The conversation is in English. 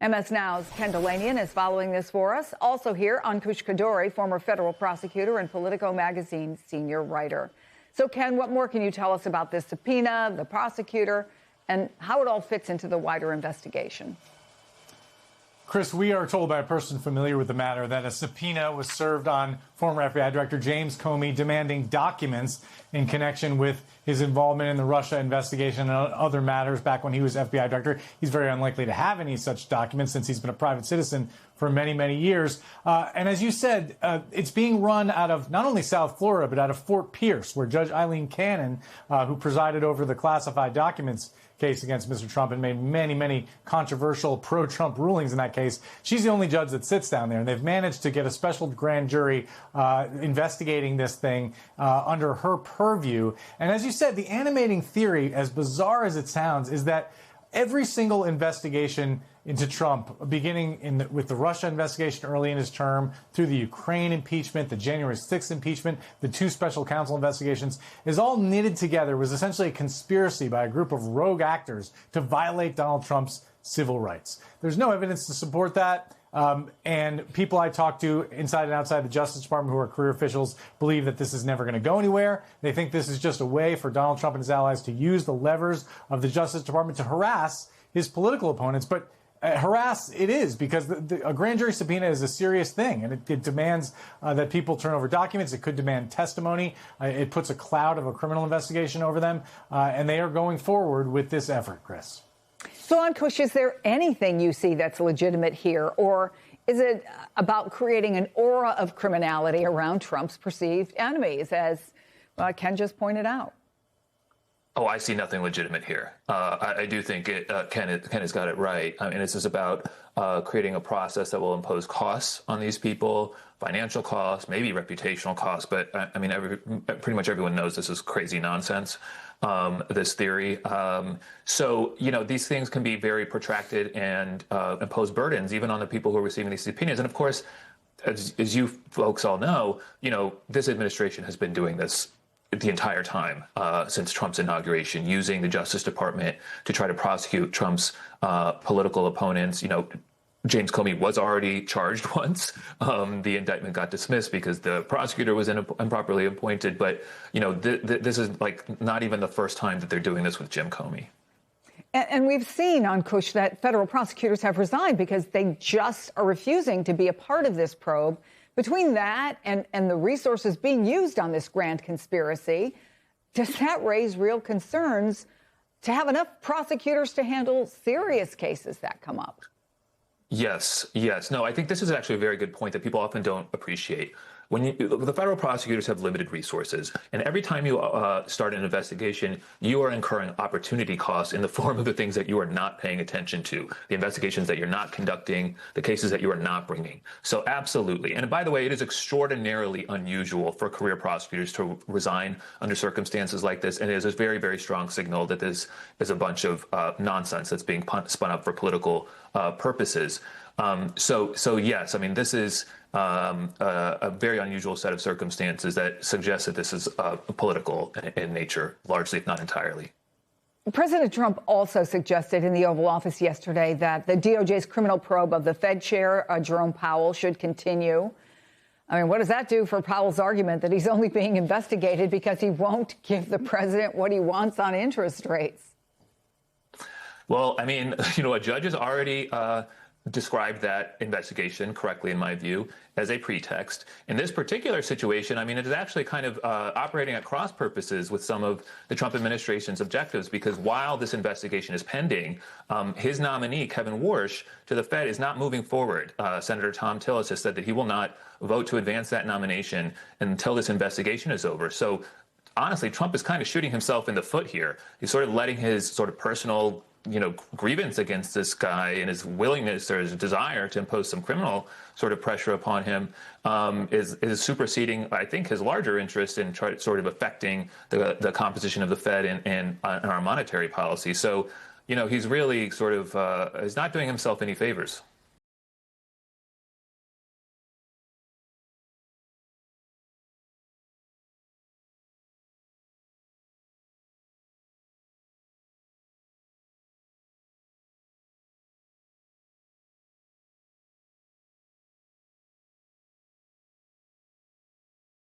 MS Now's Ken Dilanian is following this for us. Also here, Ankush Khardori, former federal prosecutor and Politico magazine senior writer. So, Ken, what more can you tell us about this subpoena, the prosecutor, and how it all fits into the wider investigation? Chris, we are told by a person familiar with the matter that a subpoena was served on former FBI Director James Comey demanding documents in connection with his involvement in the Russia investigation and other matters back when he was FBI Director. He's very unlikely to have any such documents since he's been a private citizen for many, many years. And as you said, it's being run out of not only South Florida, but out of Fort Pierce, where Judge Eileen Cannon, who presided over the classified documents case against Mr. Trump and made many, many controversial pro-Trump rulings in that case. She's the only judge that sits down there, and they've managed to get a special grand jury investigating this thing under her purview. And as you said, the animating theory, as bizarre as it sounds, is that every single investigation into Trump, beginning with the Russia investigation early in his term, through the Ukraine impeachment, the January 6th impeachment, the two special counsel investigations, is all knitted together. It was essentially a conspiracy by a group of rogue actors to violate Donald Trump's civil rights. There's no evidence to support that. And people I talk to inside and outside the Justice Department who are career officials believe that this is never going to go anywhere. They think this is just a way for Donald Trump and his allies to use the levers of the Justice Department to harass his political opponents. But harass it is, because a grand jury subpoena is a serious thing, and it demands that people turn over documents. It could demand testimony. It puts a cloud of a criminal investigation over them, and they are going forward with this effort, Chris. So, Ankush, is there anything you see that's legitimate here, or is it about creating an aura of criminality around Trump's perceived enemies, as Ken just pointed out? Oh, I see nothing legitimate here. I do think Ken has got it right. I mean, this is about creating a process that will impose costs on these people, financial costs, maybe reputational costs. But I mean, pretty much everyone knows this is crazy nonsense, this theory. So, you know, these things can be very protracted and impose burdens even on the people who are receiving these subpoenas. And of course, as you folks all know, you know, this administration has been doing this the entire time since Trump's inauguration, using the Justice Department to try to prosecute Trump's political opponents. You know, James Comey was already charged once. The indictment got dismissed because the prosecutor was improperly appointed. But, you know, this is like not even the first time that they're doing this with Jim Comey. And we've seen, Ankush, that federal prosecutors have resigned because they just are refusing to be a part of this probe. Between that and the resources being used on this grand conspiracy, does that raise real concerns to have enough prosecutors to handle serious cases that come up? Yes. No, I think this is actually a very good point that people often don't appreciate. The federal prosecutors have limited resources, and every time you start an investigation, you are incurring opportunity costs in the form of the things that you are not paying attention to, the investigations that you're not conducting, the cases that you are not bringing. So absolutely. And by the way, it is extraordinarily unusual for career prosecutors to resign under circumstances like this, and it is a very, very strong signal that this is a bunch of nonsense that's being spun up for political purposes. So yes, I mean, this is a very unusual set of circumstances that suggests that this is political in nature, largely, if not entirely. President Trump also suggested in the Oval Office yesterday that the DOJ's criminal probe of the Fed chair, Jerome Powell, should continue. I mean, what does that do for Powell's argument that he's only being investigated because he won't give the president what he wants on interest rates? Well, I mean, you know, a judge has already described that investigation correctly, in my view, as a pretext. In this particular situation, I mean, it is actually kind of operating at cross purposes with some of the Trump administration's objectives, because while this investigation is pending, his nominee, Kevin Warsh, to the Fed is not moving forward. Senator Thom Tillis has said that he will not vote to advance that nomination until this investigation is over. So honestly, Trump is kind of shooting himself in the foot here. He's sort of letting his sort of personal, you know, grievance against this guy and his willingness or his desire to impose some criminal sort of pressure upon him is superseding, I think, his larger interest in sort of affecting the composition of the Fed and our monetary policy. So, you know, he's really sort of is not doing himself any favors.